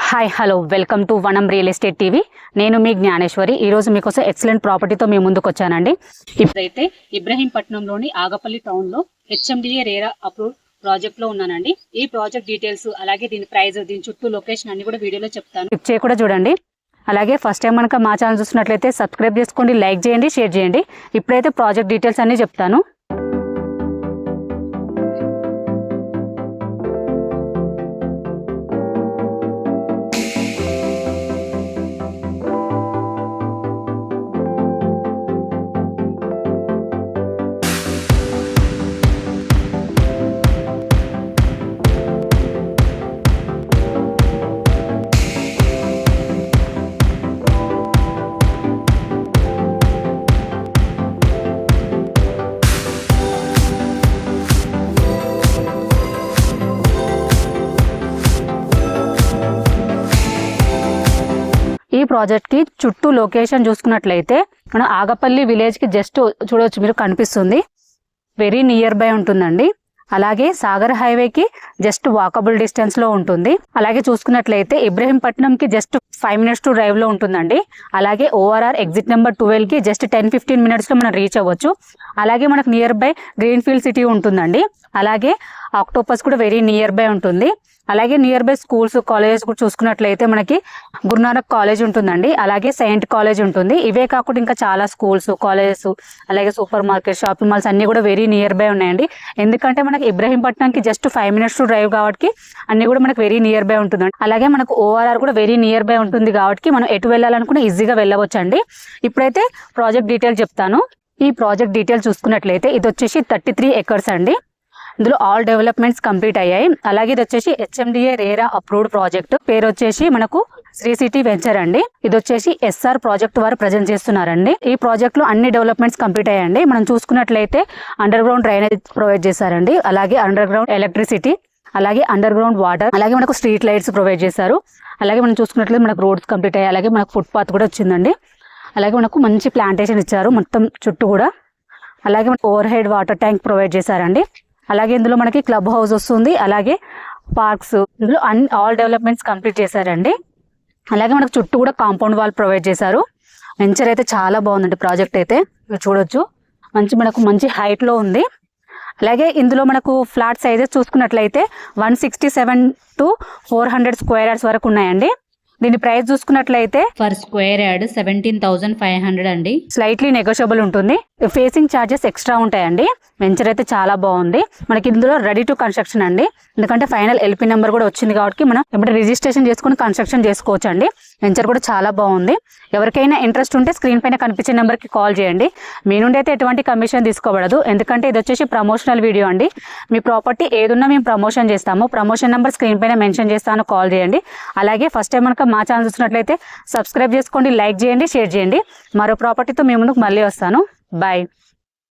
Hi hello welcome to వనం real estate TV. నేను మీ జ్ఞానేశ్వరి. ఈరోజు మీకోసం ఎక్సలెంట్ ప్రాపర్టీతో మీ ముందుకు వచ్చానండి. ఇప్పుడైతే ఇబ్రహీంపట్నంలోని ఆగపల్లి టౌన్లో హెచ్ఎండిఏ రేరా అప్రూవ్ ప్రాజెక్ట్లో ఉన్నానండి. ఈ ప్రాజెక్ట్ డీటెయిల్స్ అలాగే దీని ప్రైస్, దీని చుట్టూ లొకేషన్ అన్ని కూడా వీడియోలో చెప్తాను. క్లిక్ చేయ కూడా చూడండి. అలాగే ఫస్ట్ టైం కనుక మా ఛానల్ చూసినట్లయితే సబ్స్క్రైబ్ చేసుకోండి, లైక్ చేయండి, షేర్ చేయండి. ఇప్పుడైతే ప్రాజెక్ట్ డీటెయిల్స్ అన్ని చెప్తాను. ఈ ప్రాజెక్ట్ కి చుట్టూ లొకేషన్ చూసుకున్నట్లయితే మనం ఆగపల్లి విలేజ్ కి జస్ట్ చూడవచ్చు, మీరు కనిపిస్తుంది, వెరీ నియర్ బై ఉంటుందండి. అలాగే సాగర్ హైవేకి జస్ట్ వాకబుల్ డిస్టెన్స్ లో ఉంటుంది. అలాగే చూసుకున్నట్లయితే ఇబ్రహీంపట్నం కి జస్ట్ 5 minutes టు డ్రైవ్ లో ఉంటుందండి. అలాగే ఓఆర్ఆర్ ఎగ్జిట్ నెంబర్ 12 కి జస్ట్ 10-15 minutes లో మనం రీచ్ అవ్వచ్చు. అలాగే మనకు near by green field city ఉంటుందండి. అలాగే ఆక్టోపస్ కూడా వెరీ నియర్ బై ఉంటుంది. అలాగే నియర్ బై స్కూల్స్, కాలేజెస్ కూడా చూసుకున్నట్లయితే మనకి గురునానక్ కాలేజ్ ఉంటుందండి. అలాగే సెయింట్ కాలేజ్ ఉంటుంది. ఇవే కాకుండా ఇంకా చాలా స్కూల్స్, కాలేజెస్, అలాగే సూపర్ మార్కెట్, షాపింగ్ మాల్స్ అన్ని కూడా వెరీ నియర్ బై ఉన్నాయండి. ఎందుకంటే మనకి ఇబ్రహీంపట్నంకి జస్ట్ 5 minutes టు డ్రైవ్ కాబట్టి అన్ని కూడా మనకి వెరీ నియర్ బై ఉంటుందండి. అలాగే మనకు ఓఆర్ఆర్ కూడా వెరీ నియర్ బై ఉంటుంది కాబట్టి మనం ఎటు వెళ్ళాలనుకున్నా ఈజీగా వెళ్ళవచ్చు అండి. ఇప్పుడైతే ప్రాజెక్ట్ డీటెయిల్ చెప్తాను. ఈ ప్రాజెక్ట్ డీటెయిల్ చూసుకున్నట్లయితే ఇది వచ్చేసి 33 acres అండి. ఇందులో ఆల్ డెవలప్మెంట్స్ కంప్లీట్ అయ్యాయి. అలాగే ఇది వచ్చేసి హెచ్ఎండిఏ రేరా అప్రూవ్డ్ ప్రాజెక్ట్. పేరు వచ్చేసి మనకు శ్రీ సిటీ వెంచర్ అండి. ఇది వచ్చేసి ఎస్ఆర్ ప్రాజెక్ట్ వారు ప్రజెంట్ చేస్తున్నారండి. ఈ ప్రాజెక్ట్ లో అన్ని డెవలప్మెంట్స్ కంప్లీట్ అయ్యాయండి. మనం చూసుకున్నట్లయితే అండర్ గ్రౌండ్ డ్రైనేజ్ ప్రొవైడ్ చేశారండి. అలాగే అండర్ గ్రౌండ్ ఎలక్ట్రిసిటీ, అలాగే అండర్ గ్రౌండ్ వాటర్, అలాగే మనకు స్ట్రీట్ లైట్స్ ప్రొవైడ్ చేశారు. అలాగే మనం చూసుకున్నట్లయితే మనకు రోడ్స్ కంప్లీట్ అయ్యాయి. అలాగే మనకు ఫుట్ పాత్ కూడా వచ్చిందండి. అలాగే మనకు మంచి ప్లాంటేషన్ ఇచ్చారు మొత్తం చుట్టూ కూడా. అలాగే మనకు over head water tank provide చేశారండి. అలాగే ఇందులో మనకి క్లబ్ హౌస్ వస్తుంది. అలాగే పార్క్స్, ఇందులో ఆల్ డెవలప్మెంట్స్ కంప్లీట్ చేశారండి. అలాగే మనకు చుట్టూ కూడా కాంపౌండ్ వాల్ ప్రొవైడ్ చేశారు. వెంచర్ అయితే చాలా బాగుందండి. ప్రాజెక్ట్ అయితే మీరు చూడొచ్చు, మనకు మంచి హైట్ లో ఉంది. అలాగే ఇందులో మనకు ఫ్లాట్ సైజెస్ చూసుకున్నట్లయితే 167 to 400 square yards వరకు ఉన్నాయండి. దీని ప్రైస్ చూసుకున్నట్లయితే పర్ స్క్వేర్ యార్డ్ 17,500 అండి. స్లైట్లీ నెగోషియబుల్ ఉంటుంది. ఫేసింగ్ ఛార్జెస్ ఎక్స్ట్రా ఉంటాయండి. వెంచర్ అయితే చాలా బాగుంది. మనకి ఇందులో రెడీ టు కన్స్ట్రక్షన్ అండి. ఎందుకంటే ఫైనల్ ఎల్పీ నెంబర్ కూడా వచ్చింది కాబట్టి మనం ఎప్పుడు రిజిస్ట్రేషన్ చేసుకుని కన్స్ట్రక్షన్ చేసుకోవచ్చు అండి. వెంచర్ కూడా చాలా బాగుంది. ఎవరికైనా ఇంట్రెస్ట్ ఉంటే స్క్రీన్ పైన కనిపించే నెంబర్ కి కాల్ చేయండి. మీ నుండి అయితే ఎటువంటి కమిషన్ తీసుకోబడదు. ఎందుకంటే ఇది వచ్చేసి ప్రమోషనల్ వీడియో అండి. మీ ప్రాపర్టీ ఏదున్నా మేము ప్రమోషన్ చేస్తాము. ప్రమోషన్ నెంబర్ స్క్రీన్ పైన మెన్షన్ చేస్తాను, కాల్ చేయండి. అలాగే ఫస్ట్ టైం కనుక మా ఛానల్ చూసినట్లయితే సబ్స్క్రైబ్ చేసుకోండి, లైక్ చేయండి, షేర్ చేయండి. మరో ప్రాపర్టీతో మీ ముందుకు మళ్ళీ వస్తాను. బాయ్.